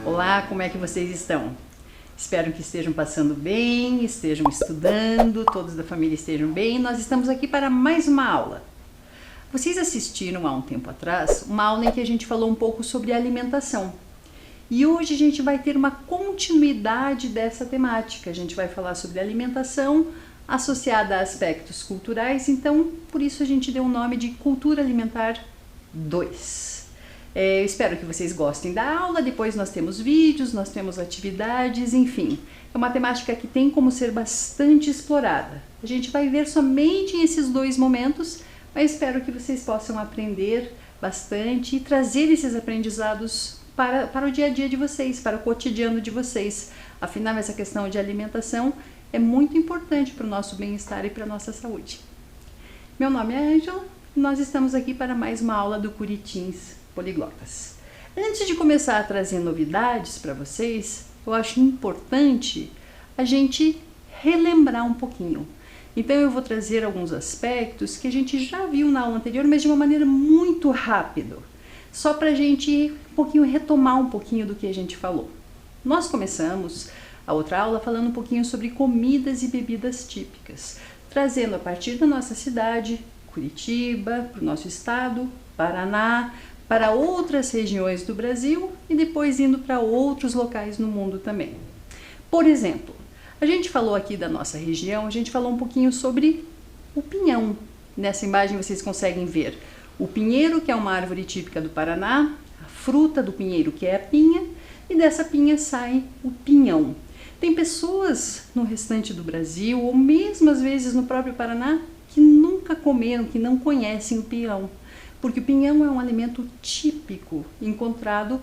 Olá, como é que vocês estão? Espero que estejam passando bem, estejam estudando, todos da família estejam bem. Nós estamos aqui para mais uma aula. Vocês assistiram há um tempo atrás uma aula em que a gente falou um pouco sobre alimentação. E hoje a gente vai ter uma continuidade dessa temática. A gente vai falar sobre alimentação associada a aspectos culturais, então por isso a gente deu o nome de Cultura Alimentar 2. Eu espero que vocês gostem da aula, depois nós temos vídeos, nós temos atividades, enfim. É uma temática que tem como ser bastante explorada. A gente vai ver somente esses dois momentos, mas espero que vocês possam aprender bastante e trazer esses aprendizados para o dia a dia de vocês, para o cotidiano de vocês. Afinal, essa questão de alimentação é muito importante para o nosso bem-estar e para a nossa saúde. Meu nome é Ângela e nós estamos aqui para mais uma aula do Curitins Poliglotas. Antes de começar a trazer novidades para vocês, eu acho importante a gente relembrar um pouquinho. Então eu vou trazer alguns aspectos que a gente já viu na aula anterior, mas de uma maneira muito rápida, só para a gente retomar um pouquinho do que a gente falou. Nós começamos a outra aula falando um pouquinho sobre comidas e bebidas típicas, trazendo a partir da nossa cidade, Curitiba, para o nosso estado, Paraná, para outras regiões do Brasil e depois indo para outros locais no mundo também. Por exemplo, a gente falou aqui da nossa região, a gente falou um pouquinho sobre o pinhão. Nessa imagem vocês conseguem ver o pinheiro, que é uma árvore típica do Paraná, a fruta do pinheiro, que é a pinha, e dessa pinha sai o pinhão. Tem pessoas no restante do Brasil, ou mesmo às vezes no próprio Paraná, que nunca comeram, que não conhecem o pinhão. Porque o pinhão é um alimento típico, encontrado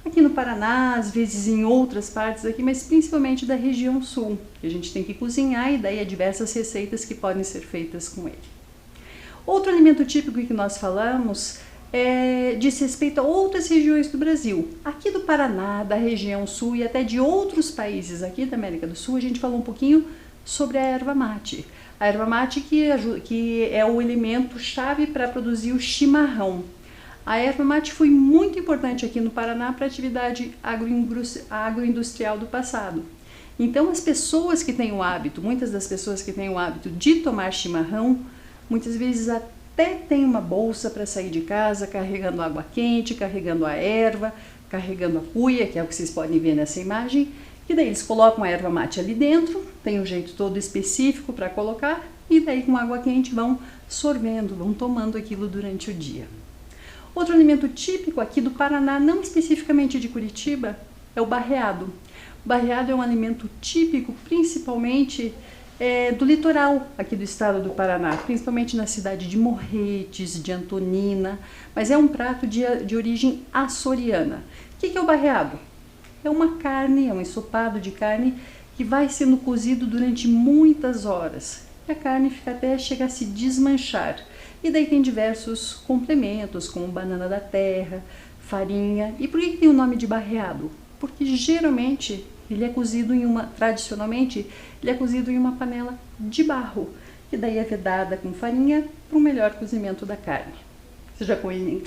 aqui no Paraná, às vezes em outras partes aqui, mas principalmente da região sul, que a gente tem que cozinhar e daí há diversas receitas que podem ser feitas com ele. Outro alimento típico que nós falamos diz respeito a outras regiões do Brasil. Aqui do Paraná, da região sul e até de outros países aqui da América do Sul, a gente falou um pouquinho sobre a erva mate. A erva mate que é o elemento chave para produzir o chimarrão. A erva mate foi muito importante aqui no Paraná para a atividade agroindustrial do passado. Então as pessoas que têm o hábito, muitas das pessoas que têm o hábito de tomar chimarrão, muitas vezes até tem uma bolsa para sair de casa carregando água quente, carregando a erva, carregando a cuia, que é o que vocês podem ver nessa imagem. E daí eles colocam a erva mate ali dentro, tem um jeito todo específico para colocar, e daí com água quente vão sorvendo, vão tomando aquilo durante o dia. Outro alimento típico aqui do Paraná, não especificamente de Curitiba, é o barreado. O barreado é um alimento típico, principalmente do litoral aqui do estado do Paraná, principalmente na cidade de Morretes, de Antonina, mas é um prato de origem açoriana. O que é o barreado? É uma carne, é um ensopado de carne que vai sendo cozido durante muitas horas. E a carne fica até chegar a se desmanchar. E daí tem diversos complementos, como banana da terra, farinha. E por que tem o nome de barreado? Porque geralmente ele é cozido tradicionalmente, ele é cozido em uma panela de barro, que daí é vedada com farinha para um melhor cozimento da carne. Você já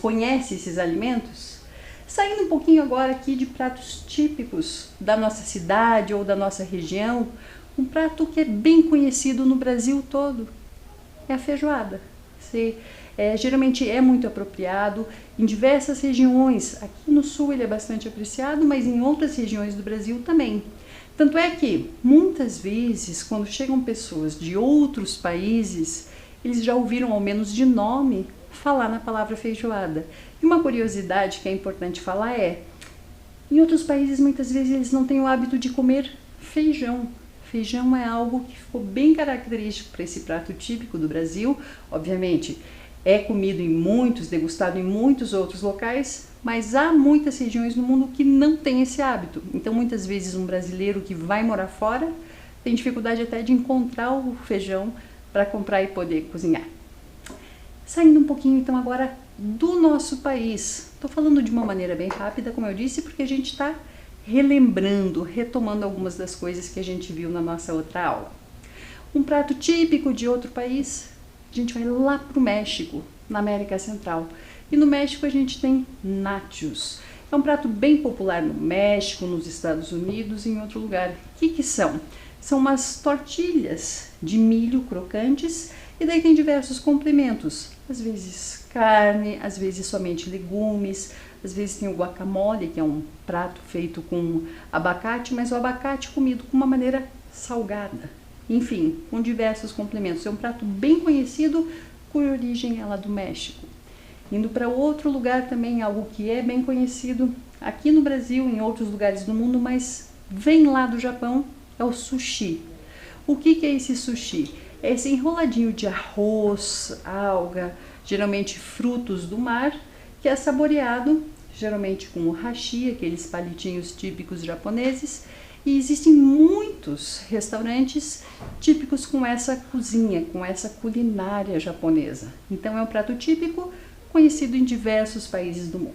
conhece esses alimentos? Saindo um pouquinho agora aqui de pratos típicos da nossa cidade ou da nossa região, um prato que é bem conhecido no Brasil todo é a feijoada. Geralmente é muito apropriado em diversas regiões. Aqui no sul ele é bastante apreciado, mas em outras regiões do Brasil também. Tanto é que muitas vezes, quando chegam pessoas de outros países, eles já ouviram ao menos de nome falar na palavra feijoada. E uma curiosidade que é importante falar em outros países muitas vezes eles não têm o hábito de comer feijão. Feijão é algo que ficou bem característico para esse prato típico do Brasil. Obviamente é comido degustado em muitos outros locais, mas há muitas regiões no mundo que não tem esse hábito. Então muitas vezes um brasileiro que vai morar fora tem dificuldade até de encontrar o feijão para comprar e poder cozinhar. Saindo um pouquinho então agora do nosso país. Estou falando de uma maneira bem rápida, como eu disse, porque a gente está relembrando, retomando algumas das coisas que a gente viu na nossa outra aula. Um prato típico de outro país, a gente vai lá para o México, na América Central. E no México a gente tem nachos. É um prato bem popular no México, nos Estados Unidos e em outro lugar. O que são? São umas tortilhas de milho crocantes e daí tem diversos complementos. Às vezes carne, às vezes somente legumes, às vezes tem o guacamole, que é um prato feito com abacate, mas o abacate comido com uma maneira salgada. Enfim, com diversos complementos. É um prato bem conhecido, cuja origem é lá do México. Indo para outro lugar também, algo que é bem conhecido aqui no Brasil, em outros lugares do mundo, mas vem lá do Japão, é o sushi. O que é esse sushi? É esse enroladinho de arroz, alga, geralmente frutos do mar, que é saboreado, geralmente com o hashi, aqueles palitinhos típicos japoneses, e existem muitos restaurantes típicos com essa cozinha, com essa culinária japonesa. Então é um prato típico conhecido em diversos países do mundo.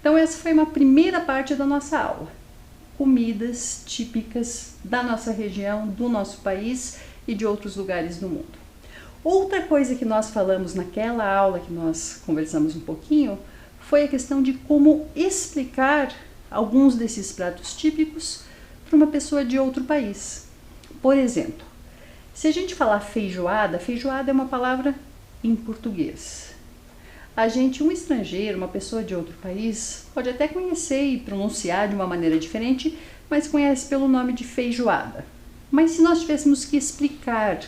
Então essa foi uma primeira parte da nossa aula. Comidas típicas da nossa região, do nosso país e de outros lugares do mundo. Outra coisa que nós falamos naquela aula que nós conversamos um pouquinho foi a questão de como explicar alguns desses pratos típicos para uma pessoa de outro país. Por exemplo, se a gente falar feijoada, feijoada é uma palavra em português. Um estrangeiro, uma pessoa de outro país, pode até conhecer e pronunciar de uma maneira diferente, mas conhece pelo nome de feijoada. Mas se nós tivéssemos que explicar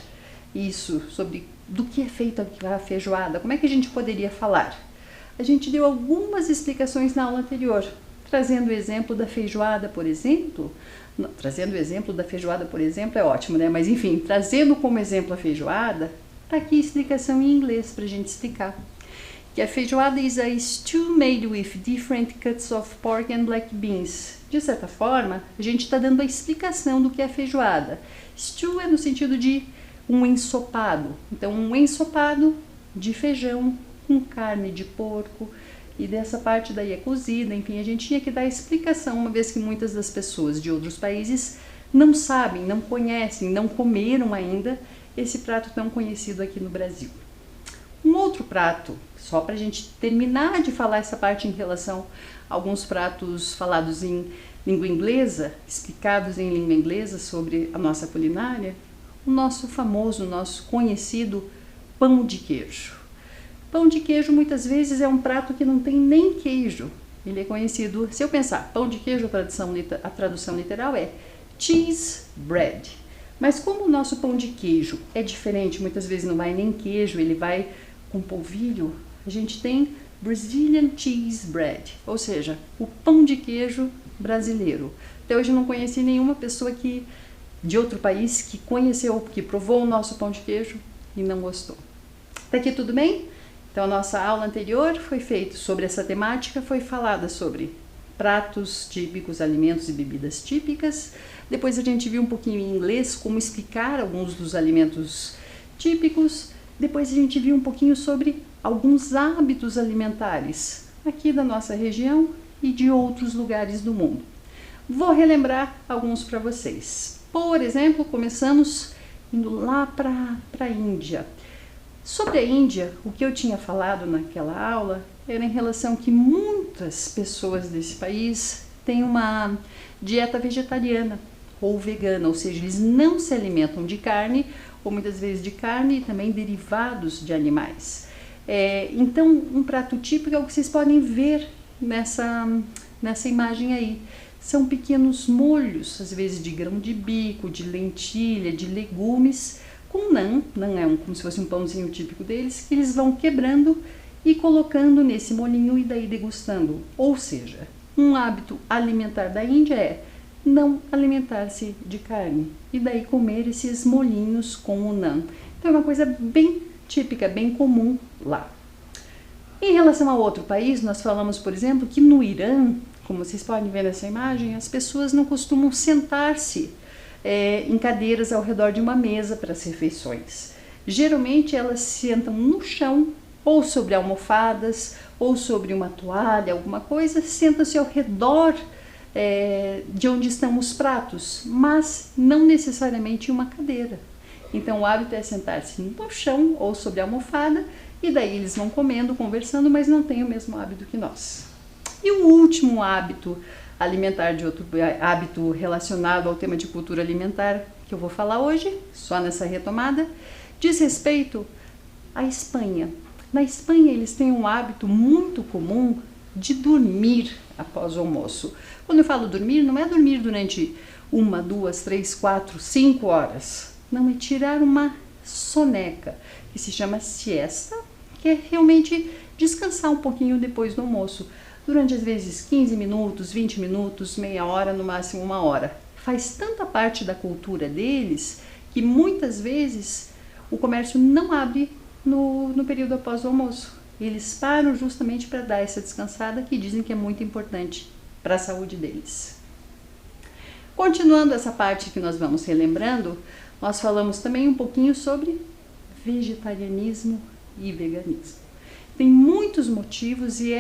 isso, sobre do que é feita a feijoada, como é que a gente poderia falar? A gente deu algumas explicações na aula anterior, trazendo o exemplo da feijoada, por exemplo. Trazendo o exemplo da feijoada, por exemplo, é ótimo, né? Mas enfim, trazendo como exemplo a feijoada, tá aqui a explicação em inglês para a gente explicar. Que a feijoada is a stew made with different cuts of pork and black beans. De certa forma, a gente está dando a explicação do que é feijoada. Stew é no sentido de um ensopado. Então, um ensopado de feijão com carne de porco. E dessa parte daí é cozida. Enfim, a gente tinha que dar a explicação, uma vez que muitas das pessoas de outros países não sabem, não conhecem, não comeram ainda esse prato tão conhecido aqui no Brasil. Um outro prato, só para a gente terminar de falar essa parte em relação a alguns pratos falados em língua inglesa, explicados em língua inglesa sobre a nossa culinária, o nosso famoso, nosso conhecido pão de queijo. Pão de queijo muitas vezes é um prato que não tem nem queijo. Ele é conhecido, se eu pensar, pão de queijo, a tradução literal é cheese bread. Mas como o nosso pão de queijo é diferente, muitas vezes não vai nem queijo, ele vai com polvilho, a gente tem Brazilian cheese bread, ou seja, o pão de queijo brasileiro. Até hoje eu não conheci nenhuma pessoa de outro país que conheceu, que provou o nosso pão de queijo e não gostou. Tá aqui tudo bem? Então a nossa aula anterior foi feita sobre essa temática, foi falada sobre pratos típicos, alimentos e bebidas típicas. Depois a gente viu um pouquinho em inglês como explicar alguns dos alimentos típicos. Depois a gente viu um pouquinho sobre alguns hábitos alimentares aqui da nossa região e de outros lugares do mundo. Vou relembrar alguns para vocês. Por exemplo, começamos indo lá para a Índia. Sobre a Índia, o que eu tinha falado naquela aula era em relação que muitas pessoas desse país têm uma dieta vegetariana ou vegana, ou seja, eles não se alimentam de carne, ou muitas vezes de carne e também derivados de animais. Então, um prato típico é o que vocês podem ver nessa imagem aí. São pequenos molhos, às vezes de grão de bico, de lentilha, de legumes, com naan é como se fosse um pãozinho típico deles, que eles vão quebrando e colocando nesse molinho e daí degustando. Ou seja, um hábito alimentar da Índia é não alimentar-se de carne e daí comer esses molinhos com o naan. Então é uma coisa bem típica, bem comum lá. Em relação a outro país, nós falamos, por exemplo, que no Irã, como vocês podem ver nessa imagem, as pessoas não costumam sentar-se em cadeiras ao redor de uma mesa para as refeições. Geralmente elas sentam no chão ou sobre almofadas, ou sobre uma toalha, alguma coisa, senta-se ao redor de onde estão os pratos, mas não necessariamente em uma cadeira. Então o hábito é sentar-se no chão ou sobre a almofada, e daí eles vão comendo, conversando, mas não têm o mesmo hábito que nós. E o último hábito alimentar, de outro hábito relacionado ao tema de cultura alimentar que eu vou falar hoje, só nessa retomada, diz respeito à Espanha. Na Espanha eles têm um hábito muito comum de dormir após o almoço. Quando eu falo dormir, não é dormir durante 1, 2, 3, 4, 5 horas. Não, é tirar uma soneca, que se chama siesta, que é realmente descansar um pouquinho depois do almoço. Durante, às vezes, 15 minutos, 20 minutos, meia hora, no máximo 1 hora. Faz tanta parte da cultura deles que muitas vezes o comércio não abre no período após o almoço. Eles param justamente para dar essa descansada, que dizem que é muito importante para a saúde deles. Continuando essa parte que nós vamos relembrando, nós falamos também um pouquinho sobre vegetarianismo e veganismo. Tem muitos motivos e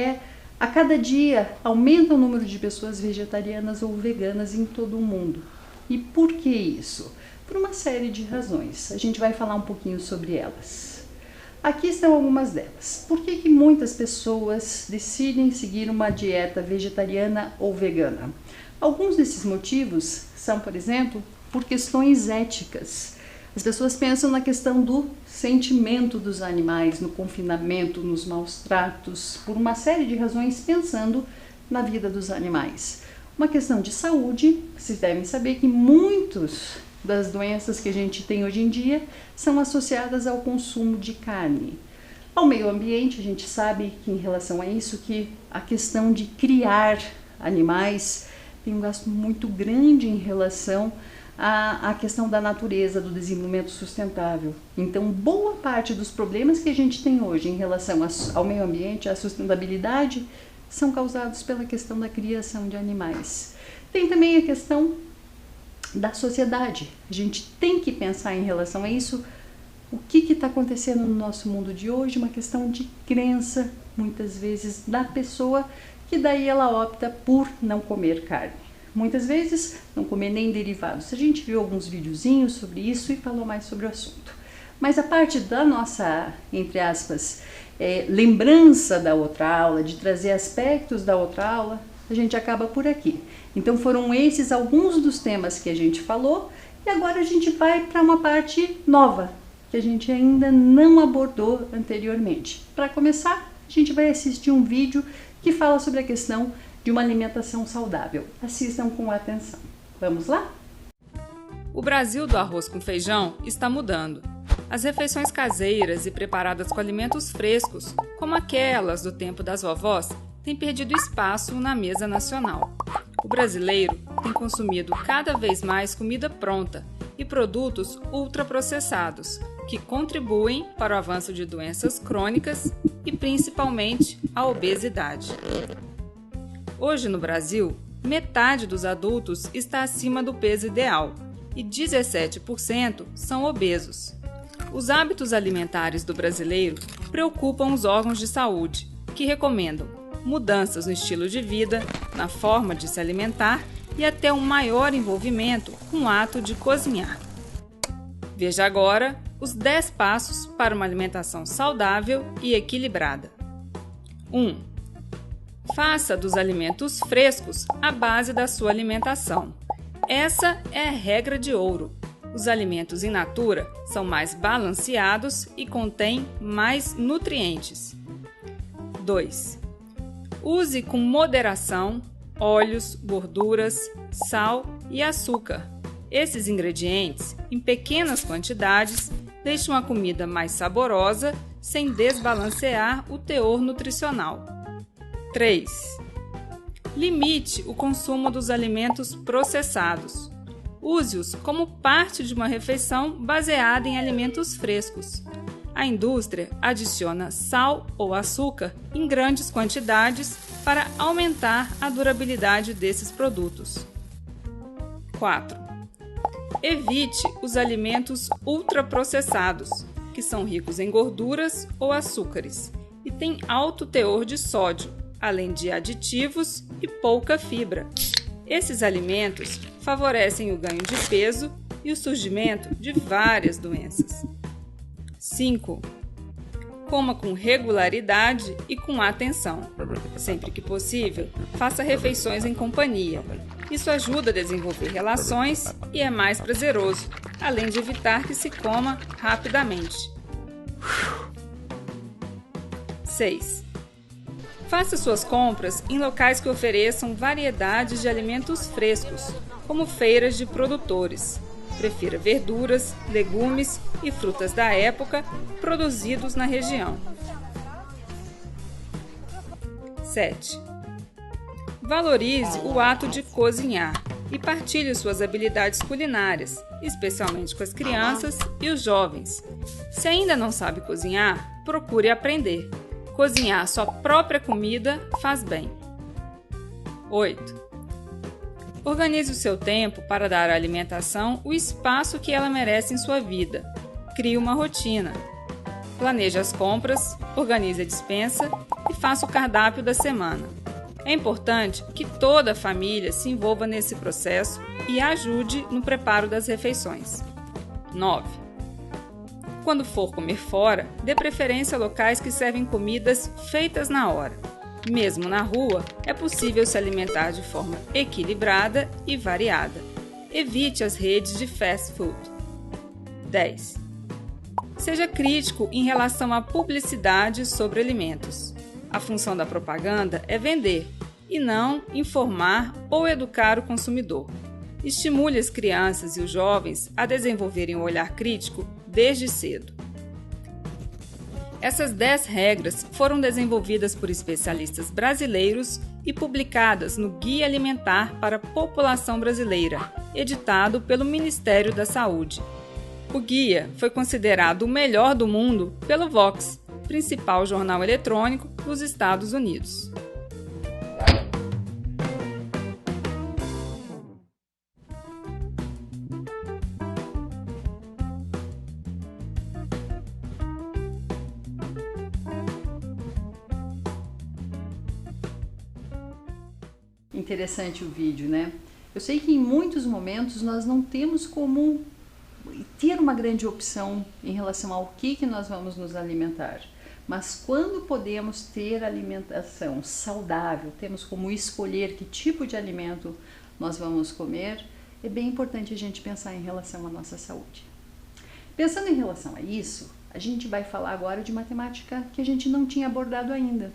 a cada dia aumenta o número de pessoas vegetarianas ou veganas em todo o mundo. E por que isso? Por uma série de razões. A gente vai falar um pouquinho sobre elas. Aqui estão algumas delas. Por que muitas pessoas decidem seguir uma dieta vegetariana ou vegana? Alguns desses motivos são, por exemplo, por questões éticas. As pessoas pensam na questão do sentimento dos animais, no confinamento, nos maus tratos, por uma série de razões, pensando na vida dos animais. Uma questão de saúde, vocês devem saber que muitas das doenças que a gente tem hoje em dia são associadas ao consumo de carne. Ao meio ambiente, a gente sabe que em relação a isso, que a questão de criar animais tem um gasto muito grande em relação à questão da natureza, do desenvolvimento sustentável. Então, boa parte dos problemas que a gente tem hoje em relação ao meio ambiente, à sustentabilidade, são causados pela questão da criação de animais. Tem também a questão da sociedade. A gente tem que pensar em relação a isso, o que está acontecendo no nosso mundo de hoje, uma questão de crença, muitas vezes, da pessoa, que daí ela opta por não comer carne. Muitas vezes não comer nem derivados. A gente viu alguns videozinhos sobre isso e falou mais sobre o assunto. Mas a parte da nossa, entre aspas, lembrança da outra aula, de trazer aspectos da outra aula, a gente acaba por aqui. Então foram esses alguns dos temas que a gente falou e agora a gente vai para uma parte nova, que a gente ainda não abordou anteriormente. Para começar, a gente vai assistir um vídeo que fala sobre a questão de uma alimentação saudável. Assistam com atenção. Vamos lá? O Brasil do arroz com feijão está mudando. As refeições caseiras e preparadas com alimentos frescos, como aquelas do tempo das vovós, têm perdido espaço na mesa nacional. O brasileiro tem consumido cada vez mais comida pronta e produtos ultraprocessados, que contribuem para o avanço de doenças crônicas e principalmente a obesidade. Hoje no Brasil, metade dos adultos está acima do peso ideal e 17% são obesos. Os hábitos alimentares do brasileiro preocupam os órgãos de saúde, que recomendam mudanças no estilo de vida, na forma de se alimentar e até um maior envolvimento com o ato de cozinhar. Veja agora os 10 passos para uma alimentação saudável e equilibrada. 1. Faça dos alimentos frescos a base da sua alimentação. Essa é a regra de ouro. Os alimentos in natura são mais balanceados e contêm mais nutrientes. 2. Use com moderação óleos, gorduras, sal e açúcar. Esses ingredientes, em pequenas quantidades, deixam a comida mais saborosa sem desbalancear o teor nutricional. 3. Limite o consumo dos alimentos processados. Use-os como parte de uma refeição baseada em alimentos frescos. A indústria adiciona sal ou açúcar em grandes quantidades para aumentar a durabilidade desses produtos. 4. Evite os alimentos ultraprocessados. que são ricos em gorduras ou açúcares e têm alto teor de sódio, além de aditivos e pouca fibra. Esses alimentos favorecem o ganho de peso e o surgimento de várias doenças. 5. Coma com regularidade e com atenção. Sempre que possível, faça refeições em companhia. Isso ajuda a desenvolver relações e é mais prazeroso, além de evitar que se coma rapidamente. 6. Faça suas compras em locais que ofereçam variedades de alimentos frescos, como feiras de produtores. Prefira verduras, legumes e frutas da época produzidos na região. 7. Valorize o ato de cozinhar e partilhe suas habilidades culinárias, especialmente com as crianças e os jovens. Se ainda não sabe cozinhar, procure aprender. Cozinhar sua própria comida faz bem. 8. Organize o seu tempo para dar à alimentação o espaço que ela merece em sua vida. Crie uma rotina. Planeje as compras, organize a despensa e faça o cardápio da semana. É importante que toda a família se envolva nesse processo e ajude no preparo das refeições. 9. Quando for comer fora, dê preferência a locais que servem comidas feitas na hora. Mesmo na rua, é possível se alimentar de forma equilibrada e variada. Evite as redes de fast food. 10. Seja crítico em relação à publicidade sobre alimentos. A função da propaganda é vender, e não informar ou educar o consumidor. Estimule as crianças e os jovens a desenvolverem um olhar crítico desde cedo. Essas 10 regras foram desenvolvidas por especialistas brasileiros e publicadas no Guia Alimentar para a População Brasileira, editado pelo Ministério da Saúde. O guia foi considerado o melhor do mundo pelo Vox, principal jornal eletrônico dos Estados Unidos. Interessante o vídeo, né? Eu sei que em muitos momentos nós não temos como ter uma grande opção em relação ao que nós vamos nos alimentar. Mas quando podemos ter alimentação saudável, temos como escolher que tipo de alimento nós vamos comer, é bem importante a gente pensar em relação à nossa saúde. Pensando em relação a isso, a gente vai falar agora de uma temática que a gente não tinha abordado ainda,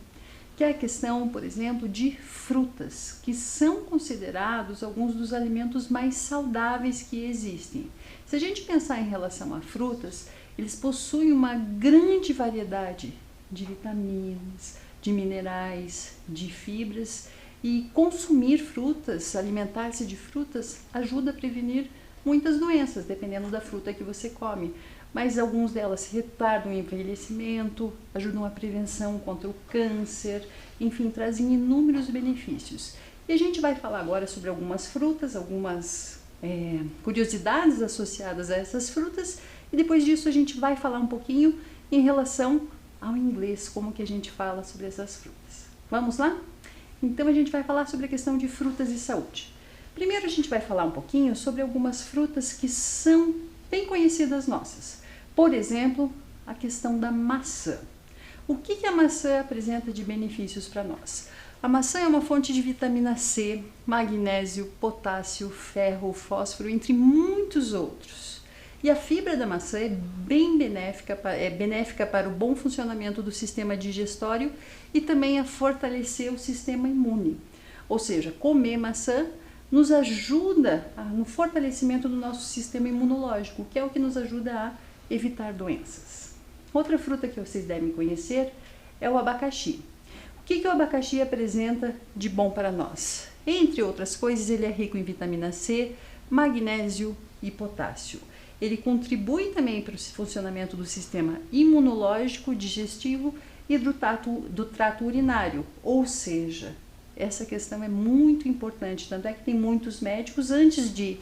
que é a questão, por exemplo, de frutas, que são considerados alguns dos alimentos mais saudáveis que existem. Se a gente pensar em relação a frutas, eles possuem uma grande variedade de vitaminas, de minerais, de fibras, e consumir frutas, alimentar-se de frutas, ajuda a prevenir muitas doenças, dependendo da fruta que você come. Mas algumas delas retardam o envelhecimento, ajudam a prevenção contra o câncer, enfim, trazem inúmeros benefícios. E a gente vai falar agora sobre algumas frutas, algumas curiosidades associadas a essas frutas, e depois disso a gente vai falar um pouquinho em relação ao inglês, como que a gente fala sobre essas frutas. Vamos lá? Então a gente vai falar sobre a questão de frutas e saúde. Primeiro a gente vai falar um pouquinho sobre algumas frutas que são bem conhecidas nossas. Por exemplo, a questão da maçã. O que a maçã apresenta de benefícios para nós? A maçã é uma fonte de vitamina C, magnésio, potássio, ferro, fósforo, entre muitos outros. E a fibra da maçã é bem benéfica para o bom funcionamento do sistema digestório e também a fortalecer o sistema imune. Ou seja, comer maçã nos ajuda no fortalecimento do nosso sistema imunológico, que é o que nos ajuda a evitar doenças. Outra fruta que vocês devem conhecer é o abacaxi. O que o abacaxi apresenta de bom para nós? Entre outras coisas, ele é rico em vitamina C, magnésio e potássio. Ele contribui também para o funcionamento do sistema imunológico, digestivo e do trato urinário, ou seja, essa questão é muito importante, tanto é que tem muitos médicos, antes de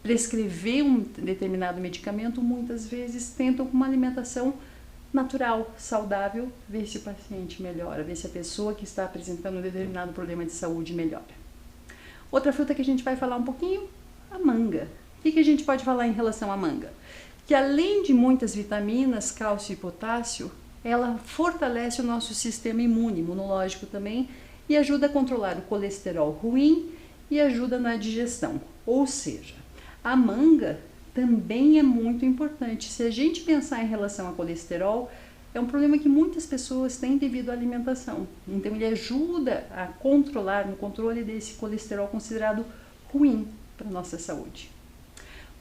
prescrever um determinado medicamento, muitas vezes tentam com uma alimentação natural, saudável, ver se o paciente melhora, ver se a pessoa que está apresentando um determinado problema de saúde melhora. Outra fruta que a gente vai falar um pouquinho, a manga. O que a gente pode falar em relação à manga? Que além de muitas vitaminas, cálcio e potássio, ela fortalece o nosso sistema imunológico também e ajuda a controlar o colesterol ruim e ajuda na digestão. Ou seja, a manga também é muito importante. Se a gente pensar em relação a colesterol, é um problema que muitas pessoas têm devido à alimentação. Então ele ajuda a controlar, no controle desse colesterol considerado ruim para a nossa saúde.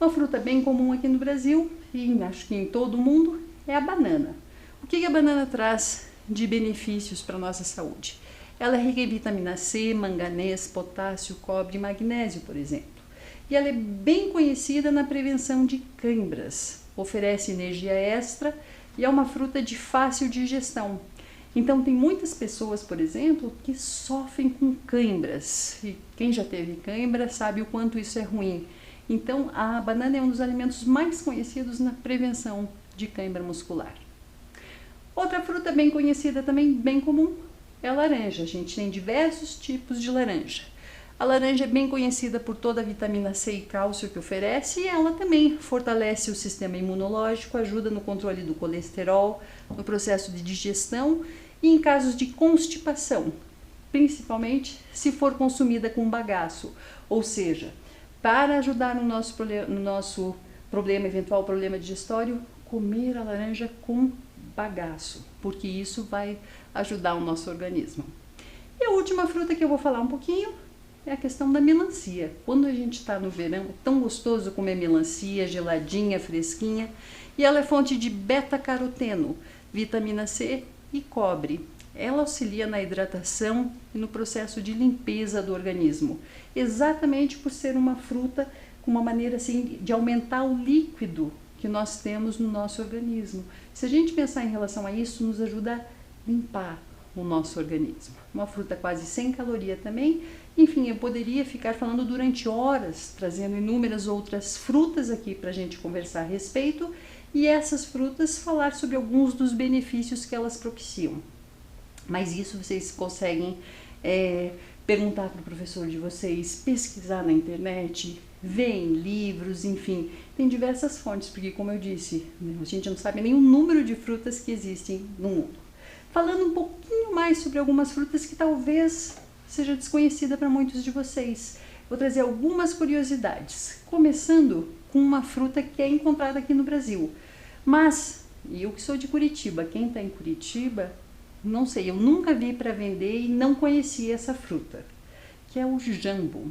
Uma fruta bem comum aqui no Brasil, e acho que em todo o mundo, é a banana. O que a banana traz de benefícios para a nossa saúde? Ela é rica em vitamina C, manganês, potássio, cobre e magnésio, por exemplo. E ela é bem conhecida na prevenção de câimbras, oferece energia extra e é uma fruta de fácil digestão. Então tem muitas pessoas, por exemplo, que sofrem com câimbras. E quem já teve câimbra sabe o quanto isso é ruim. Então a banana é um dos alimentos mais conhecidos na prevenção de câimbra muscular. Outra fruta bem conhecida também, bem comum, é a laranja. A gente tem diversos tipos de laranja. A laranja é bem conhecida por toda a vitamina C e cálcio que oferece e ela também fortalece o sistema imunológico, ajuda no controle do colesterol, no processo de digestão e em casos de constipação, principalmente se for consumida com bagaço, ou seja, para ajudar no nosso eventual problema digestório, comer a laranja com bagaço, porque isso vai ajudar o nosso organismo. E a última fruta que eu vou falar um pouquinho é a questão da melancia. Quando a gente está no verão, é tão gostoso comer melancia, geladinha, fresquinha, e ela é fonte de beta-caroteno, vitamina C e cobre. Ela auxilia na hidratação e no processo de limpeza do organismo, exatamente por ser uma fruta com uma maneira assim de aumentar o líquido que nós temos no nosso organismo. Se a gente pensar em relação a isso, nos ajuda a limpar o nosso organismo. Uma fruta quase sem caloria também. Enfim, eu poderia ficar falando durante horas, trazendo inúmeras outras frutas aqui para a gente conversar a respeito e essas frutas falar sobre alguns dos benefícios que elas propiciam. Mas isso vocês conseguem perguntar para o professor de vocês, pesquisar na internet, ver em livros, enfim, tem diversas fontes, porque como eu disse, a gente não sabe nem o número de frutas que existem no mundo. Falando um pouquinho mais sobre algumas frutas que talvez seja desconhecida para muitos de vocês. Vou trazer algumas curiosidades, começando com uma fruta que é encontrada aqui no Brasil. Mas, eu que sou de Curitiba, quem está em Curitiba, não sei, eu nunca vi para vender e não conhecia essa fruta, que é o jambo.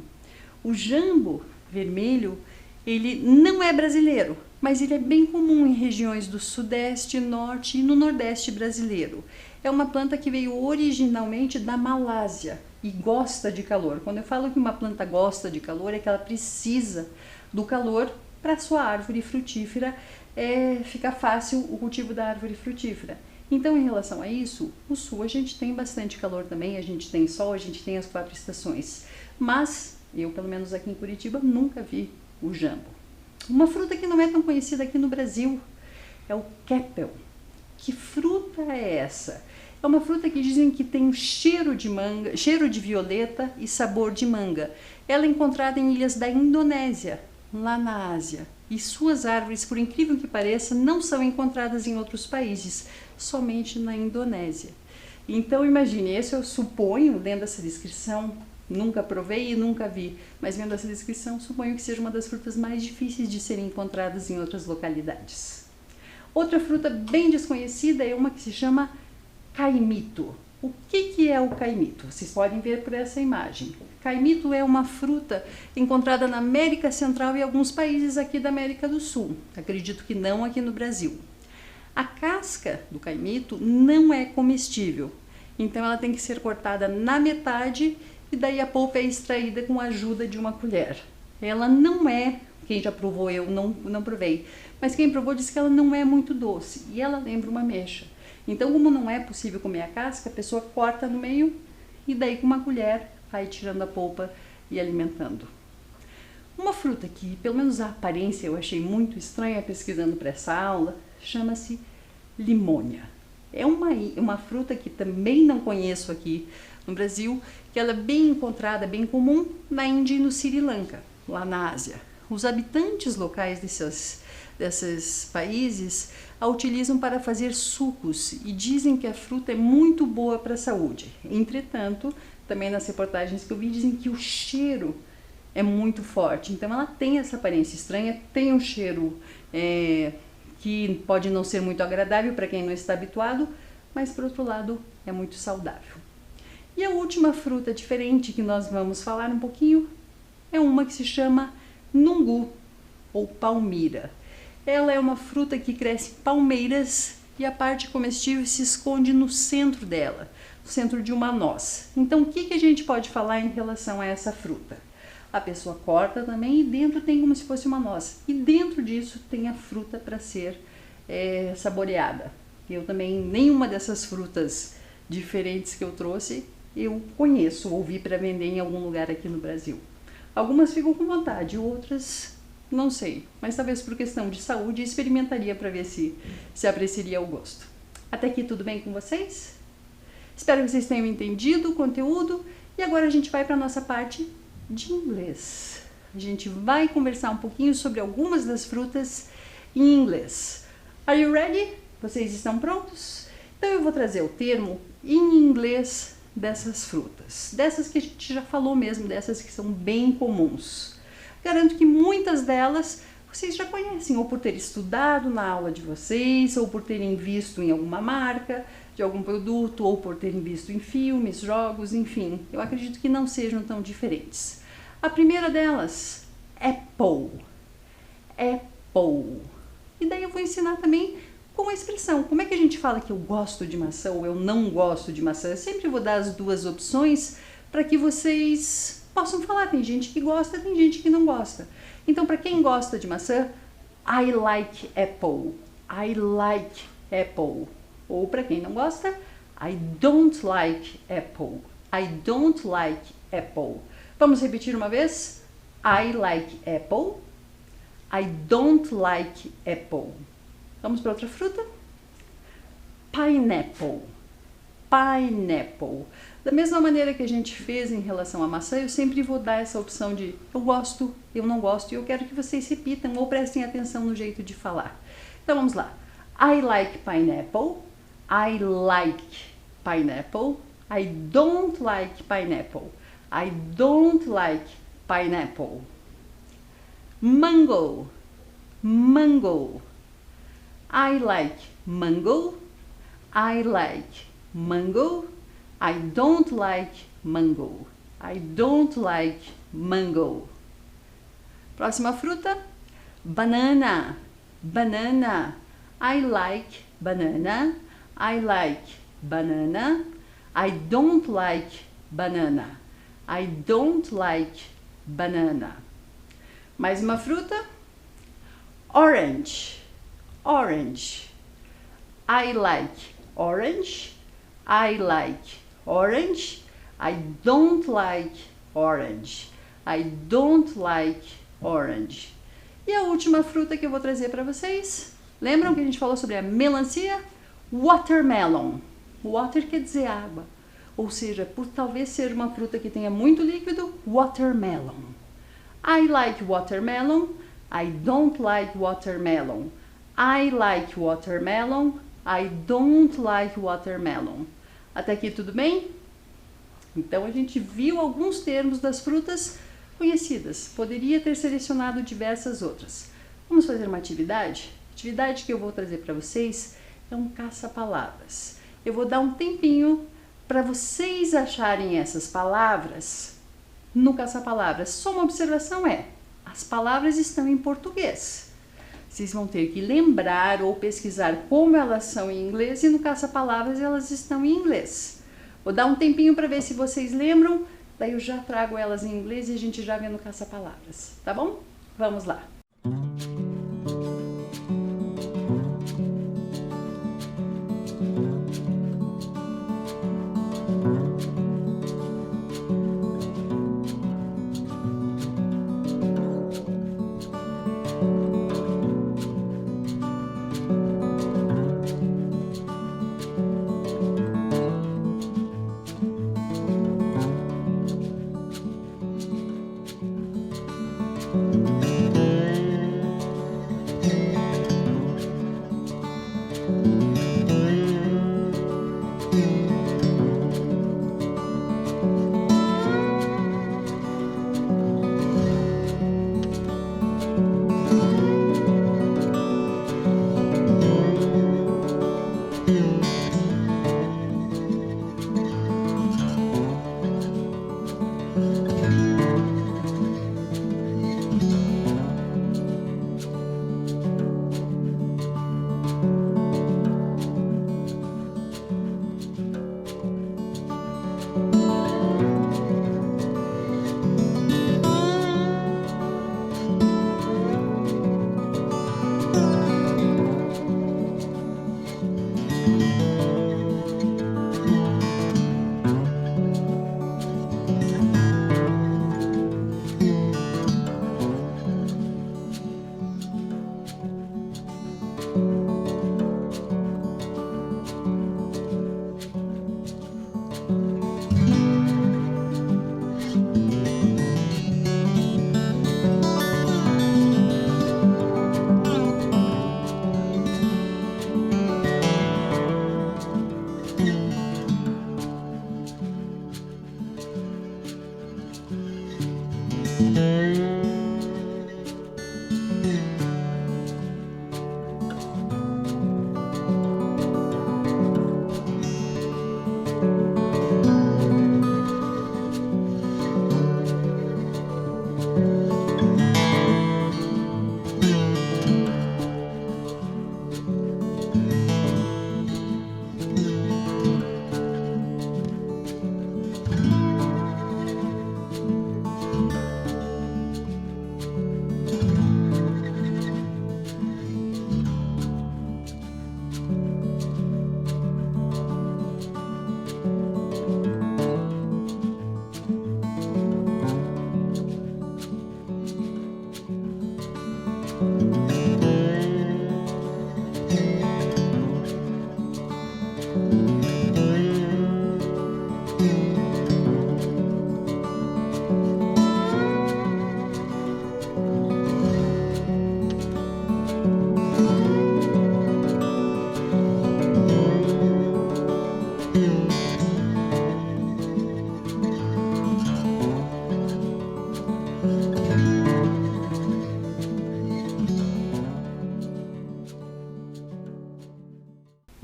O jambo vermelho, ele não é brasileiro, mas ele é bem comum em regiões do Sudeste, Norte e no Nordeste brasileiro. É uma planta que veio originalmente da Malásia e gosta de calor. Quando eu falo que uma planta gosta de calor, é que ela precisa do calor para sua árvore frutífera ficar fácil o cultivo da árvore frutífera. Então, em relação a isso, o sul a gente tem bastante calor também, a gente tem sol, a gente tem as 4 estações. Mas, eu pelo menos aqui em Curitiba, nunca vi o jambo. Uma fruta que não é tão conhecida aqui no Brasil é o quepel. Que fruta é essa? É uma fruta que dizem que tem um cheiro de manga, cheiro de violeta e sabor de manga. Ela é encontrada em ilhas da Indonésia, lá na Ásia. E suas árvores, por incrível que pareça, não são encontradas em outros países, somente na Indonésia. Então imagine, esse eu suponho, lendo essa descrição, nunca provei e nunca vi, mas vendo essa descrição, suponho que seja uma das frutas mais difíceis de serem encontradas em outras localidades. Outra fruta bem desconhecida é uma que se chama caimito. O que é o caimito? Vocês podem ver por essa imagem. Caimito é uma fruta encontrada na América Central e alguns países aqui da América do Sul. Acredito que não aqui no Brasil. A casca do caimito não é comestível, então ela tem que ser cortada na metade e daí a polpa é extraída com a ajuda de uma colher. Ela não é, quem já provou, eu não provei, mas quem provou disse que ela não é muito doce e ela lembra uma ameixa. Então, como não é possível comer a casca, a pessoa corta no meio e daí com uma colher vai tirando a polpa e alimentando. Uma fruta que, pelo menos a aparência, eu achei muito estranha pesquisando para essa aula, chama-se limônia. É uma fruta que também não conheço aqui no Brasil, que ela é bem encontrada, bem comum na Índia e no Sri Lanka, lá na Ásia. Os habitantes locais desses países a utilizam para fazer sucos e dizem que a fruta é muito boa para a saúde. Entretanto, também nas reportagens que eu vi, dizem que o cheiro é muito forte. Então ela tem essa aparência estranha, tem um cheiro que pode não ser muito agradável para quem não está habituado, mas por outro lado é muito saudável. E a última fruta diferente que nós vamos falar um pouquinho é uma que se chama nungu ou palmira. Ela é uma fruta que cresce em palmeiras e a parte comestível se esconde no centro dela, no centro de uma noz. Então o que a gente pode falar em relação a essa fruta? A pessoa corta também e dentro tem como se fosse uma noz. E dentro disso tem a fruta para ser saboreada. Eu também, nenhuma dessas frutas diferentes que eu trouxe, eu conheço, ouvi para vender em algum lugar aqui no Brasil. Algumas ficam com vontade, outras não sei. Mas talvez por questão de saúde experimentaria para ver se apreciaria o gosto. Até aqui tudo bem com vocês? Espero que vocês tenham entendido o conteúdo e agora a gente vai para a nossa parte de inglês. A gente vai conversar um pouquinho sobre algumas das frutas em inglês. Are you ready? Vocês estão prontos? Então eu vou trazer o termo em inglês dessas frutas. Dessas que a gente já falou mesmo, dessas que são bem comuns. Garanto que muitas delas vocês já conhecem, ou por ter estudado na aula de vocês, ou por terem visto em alguma marca de algum produto, ou por terem visto em filmes, jogos, enfim. Eu acredito que não sejam tão diferentes. A primeira delas, apple. Apple. E daí eu vou ensinar também com a expressão. Como é que a gente fala que eu gosto de maçã ou eu não gosto de maçã? Eu sempre vou dar as duas opções para que vocês possam falar. Tem gente que gosta, tem gente que não gosta. Então, para quem gosta de maçã, I like apple. I like apple. Ou para quem não gosta, I don't like apple. I don't like apple. Vamos repetir uma vez? I like apple. I don't like apple. Vamos para outra fruta? Pineapple. Pineapple. Da mesma maneira que a gente fez em relação à maçã, eu sempre vou dar essa opção de eu gosto, eu não gosto, e eu quero que vocês repitam ou prestem atenção no jeito de falar. Então vamos lá. I like pineapple. I like pineapple. I don't like pineapple. I don't like pineapple. Mango. Mango. I like mango. I like mango. I don't like mango. I don't like mango. Próxima fruta. Banana. Banana. I like banana. I like banana. I don't like banana. I don't like banana. Mais uma fruta. Orange. Orange. I like orange. I like orange. I don't like orange. I don't like orange. E a última fruta que eu vou trazer para vocês. Lembram que a gente falou sobre a melancia? Watermelon. Water quer dizer água. Ou seja, por talvez ser uma fruta que tenha muito líquido, watermelon. I like watermelon. I don't like watermelon. I like watermelon. I don't like watermelon. Até aqui tudo bem? Então a gente viu alguns termos das frutas conhecidas. Poderia ter selecionado diversas outras. Vamos fazer uma atividade? A atividade que eu vou trazer para vocês é um caça-palavras. Eu vou dar um tempinho para vocês acharem essas palavras no caça-palavras. Só uma observação as palavras estão em português. Vocês vão ter que lembrar ou pesquisar como elas são em inglês e no caça-palavras elas estão em inglês. Vou dar um tempinho para ver se vocês lembram, daí eu já trago elas em inglês e a gente já vê no caça-palavras, tá bom? Vamos lá!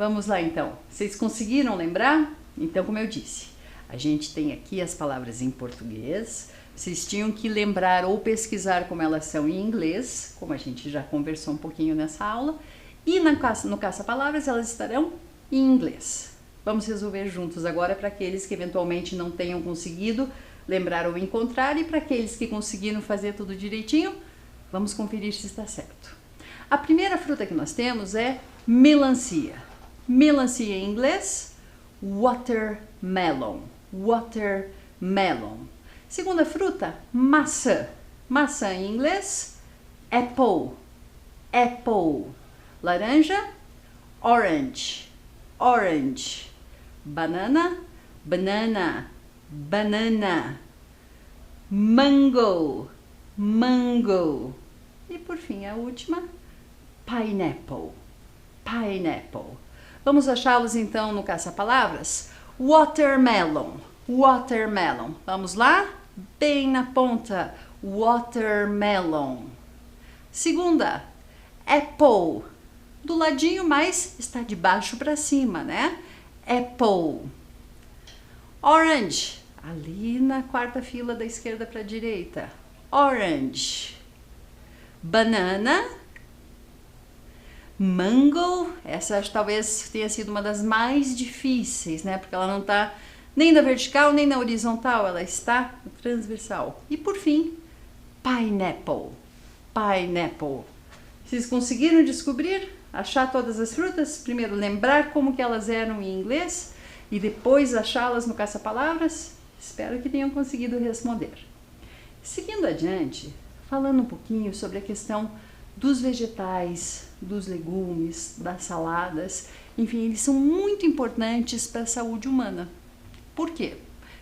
Vamos lá então, vocês conseguiram lembrar? Então, como eu disse, a gente tem aqui as palavras em português, vocês tinham que lembrar ou pesquisar como elas são em inglês, como a gente já conversou um pouquinho nessa aula, e no caça-palavras elas estarão em inglês. Vamos resolver juntos agora para aqueles que eventualmente não tenham conseguido lembrar ou encontrar, e para aqueles que conseguiram fazer tudo direitinho, vamos conferir se está certo. A primeira fruta que nós temos é melancia. Melancia em inglês, watermelon. Watermelon. Segunda fruta, maçã. Maçã em inglês, apple. Apple. Laranja, orange. Orange. Banana, banana. Banana. Mango. Mango. E por fim, a última, pineapple. Pineapple. Vamos achá-los então no caça-palavras? Watermelon. Watermelon. Vamos lá? Bem na ponta. Watermelon. Segunda, apple. Do ladinho, mas está de baixo para cima, né? Apple. Orange. Ali na quarta fila da esquerda para a direita. Orange. Banana. Mango, essa talvez tenha sido uma das mais difíceis, né? Porque ela não está nem na vertical nem na horizontal, ela está na transversal. E por fim, pineapple. Pineapple. Vocês conseguiram descobrir? Achar todas as frutas? Primeiro lembrar como que elas eram em inglês e depois achá-las no caça-palavras? Espero que tenham conseguido responder. Seguindo adiante, falando um pouquinho sobre a questão dos vegetais, dos legumes, das saladas, enfim, eles são muito importantes para a saúde humana. Por quê?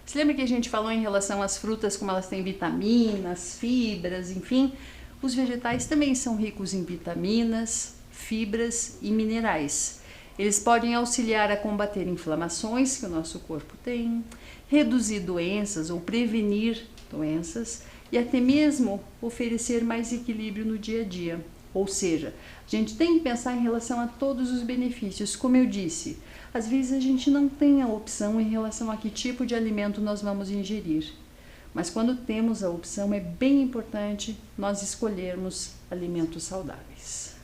Você lembra que a gente falou em relação às frutas, como elas têm vitaminas, fibras, enfim? Os vegetais também são ricos em vitaminas, fibras e minerais. Eles podem auxiliar a combater inflamações que o nosso corpo tem, reduzir doenças ou prevenir doenças, e até mesmo oferecer mais equilíbrio no dia a dia. Ou seja, a gente tem que pensar em relação a todos os benefícios. Como eu disse, às vezes a gente não tem a opção em relação a que tipo de alimento nós vamos ingerir. Mas quando temos a opção, é bem importante nós escolhermos alimentos saudáveis.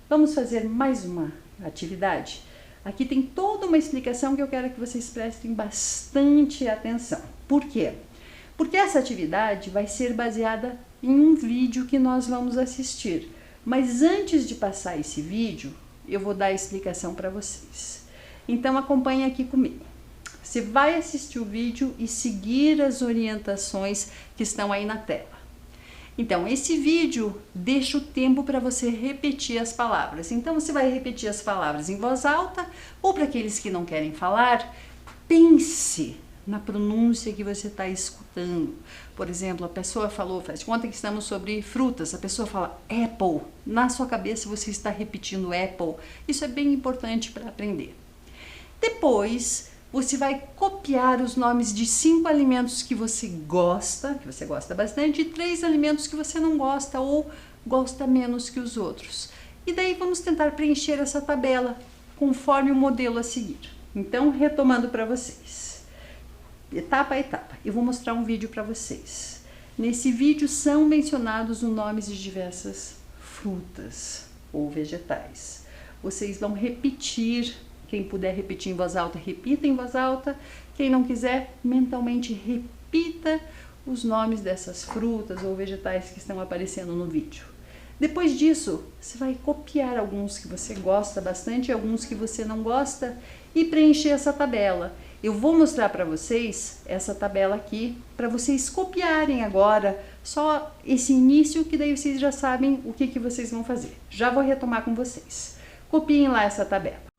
Vamos fazer mais uma atividade? Aqui tem toda uma explicação que eu quero que vocês prestem bastante atenção. Por quê? Porque essa atividade vai ser baseada em um vídeo que nós vamos assistir. Mas antes de passar esse vídeo, eu vou dar a explicação para vocês. Então acompanhe aqui comigo. Você vai assistir o vídeo e seguir as orientações que estão aí na tela. Então, esse vídeo deixa o tempo para você repetir as palavras. Então, você vai repetir as palavras em voz alta, ou para aqueles que não querem falar, pense na pronúncia que você está escutando. Por exemplo, a pessoa falou, faz de conta que estamos sobre frutas, a pessoa fala apple, na sua cabeça você está repetindo apple. Isso é bem importante para aprender. Depois, você vai copiar os nomes de 5 alimentos que você gosta bastante, e 3 alimentos que você não gosta ou gosta menos que os outros. E daí vamos tentar preencher essa tabela conforme o modelo a seguir. Então, retomando para vocês, etapa a etapa, eu vou mostrar um vídeo para vocês. Nesse vídeo são mencionados os nomes de diversas frutas ou vegetais. Vocês vão repetir. Quem puder repetir em voz alta, repita em voz alta. Quem não quiser, mentalmente repita os nomes dessas frutas ou vegetais que estão aparecendo no vídeo. Depois disso, você vai copiar alguns que você gosta bastante e alguns que você não gosta e preencher essa tabela. Eu vou mostrar para vocês essa tabela aqui, para vocês copiarem agora, só esse início, que daí vocês já sabem o que vocês vão fazer. Já vou retomar com vocês. Copiem lá essa tabela.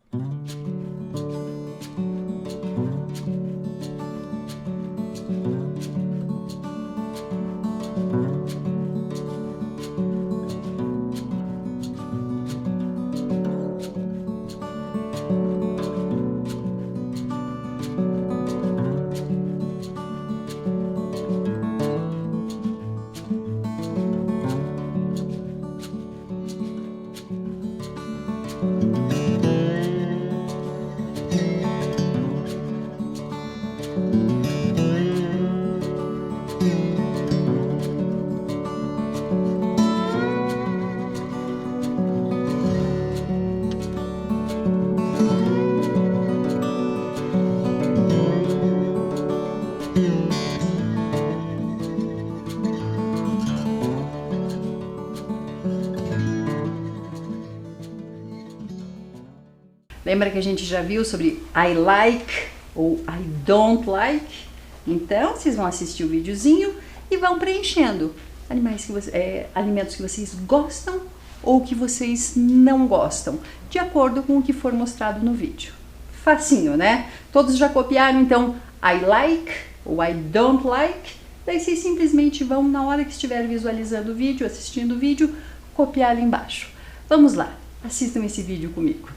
Lembra que a gente já viu sobre I like ou I don't like? Então, vocês vão assistir o videozinho e vão preenchendo alimentos que vocês gostam ou que vocês não gostam, de acordo com o que for mostrado no vídeo. Facinho, né? Todos já copiaram, então, I like ou I don't like? Daí vocês simplesmente vão, na hora que estiver visualizando o vídeo, assistindo o vídeo, copiar ali embaixo. Vamos lá, assistam esse vídeo comigo.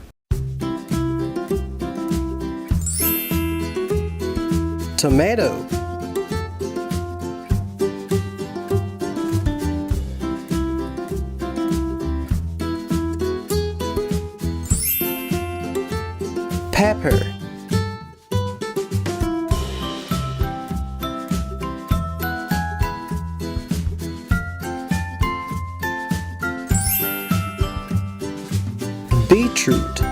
Tomato, pepper, beetroot,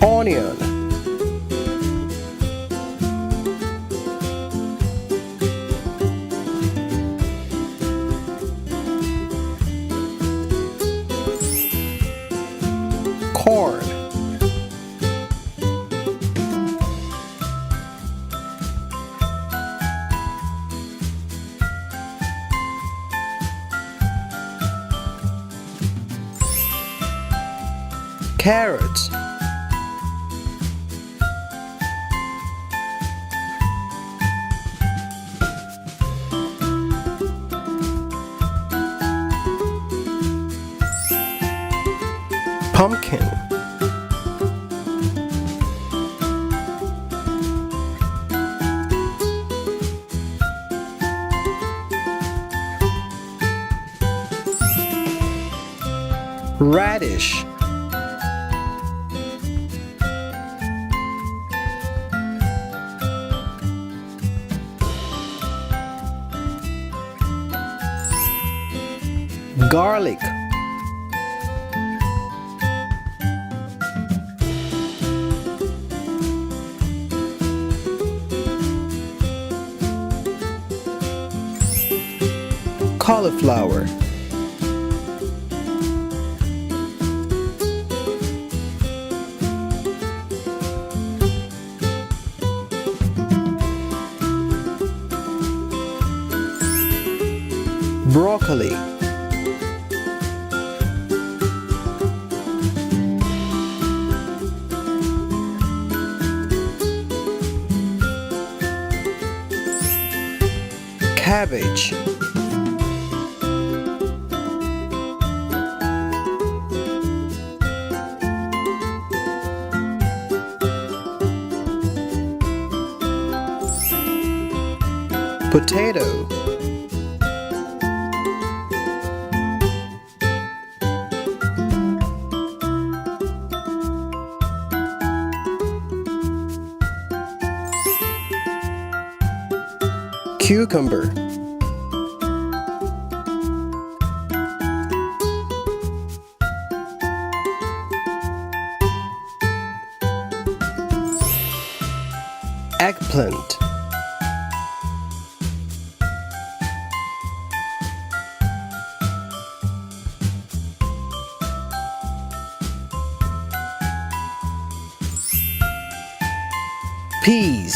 onion, corn, carrots, pumpkin, radish, garlic, cauliflower, broccoli, cabbage, Potato. Cucumber. Eggplant. Peas.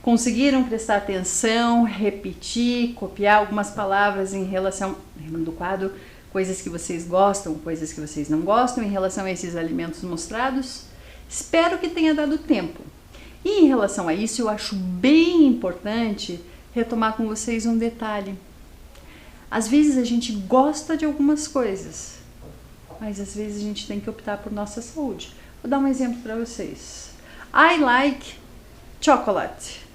Conseguiram prestar atenção, repetir, copiar algumas palavras em relação do quadro, coisas que vocês gostam, coisas que vocês não gostam em relação a esses alimentos mostrados? Espero que tenha dado tempo. E em relação a isso, eu acho bem importante retomar com vocês um detalhe. Às vezes a gente gosta de algumas coisas, mas às vezes a gente tem que optar por nossa saúde. Vou dar um exemplo para vocês. I like chocolate.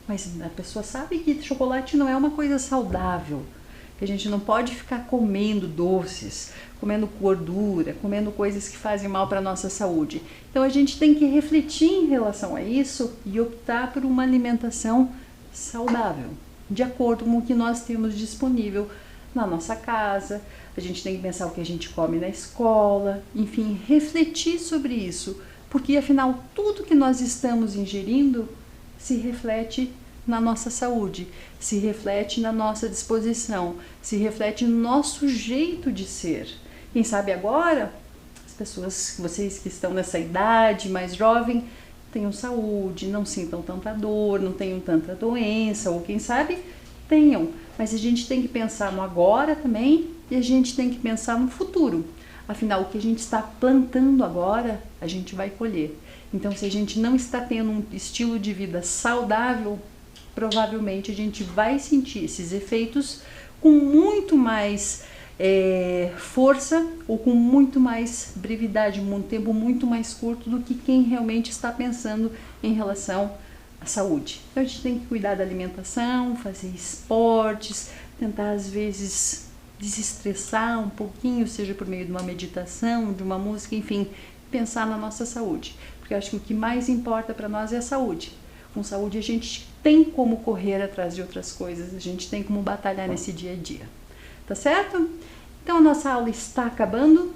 Mas a pessoa sabe que chocolate não é uma coisa saudável, que a gente não pode ficar comendo doces, comendo gordura, comendo coisas que fazem mal para a nossa saúde. Então a gente tem que refletir em relação a isso e optar por uma alimentação saudável, de acordo com o que nós temos disponível na nossa casa. A gente tem que pensar o que a gente come na escola, enfim, refletir sobre isso, porque afinal tudo que nós estamos ingerindo se reflete na nossa saúde, se reflete na nossa disposição, se reflete no nosso jeito de ser. Quem sabe agora, as pessoas, vocês que estão nessa idade mais jovem, tenham saúde, não sintam tanta dor, não tenham tanta doença, ou quem sabe tenham. Mas a gente tem que pensar no agora também e a gente tem que pensar no futuro. Afinal, o que a gente está plantando agora, a gente vai colher. Então, se a gente não está tendo um estilo de vida saudável, provavelmente a gente vai sentir esses efeitos com muito mais força ou com muito mais brevidade, um tempo muito mais curto do que quem realmente está pensando em relação à saúde. Então, a gente tem que cuidar da alimentação, fazer esportes, tentar às vezes desestressar um pouquinho, seja por meio de uma meditação, de uma música, enfim, pensar na nossa saúde. Porque eu acho que o que mais importa para nós é a saúde. Com saúde a gente tem como correr atrás de outras coisas, a gente tem como batalhar nesse dia a dia. Tá certo? Então a nossa aula está acabando,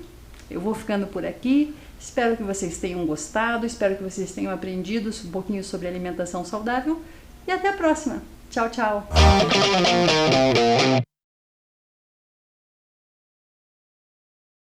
eu vou ficando por aqui. Espero que vocês tenham gostado, espero que vocês tenham aprendido um pouquinho sobre alimentação saudável e até a próxima. Tchau, tchau!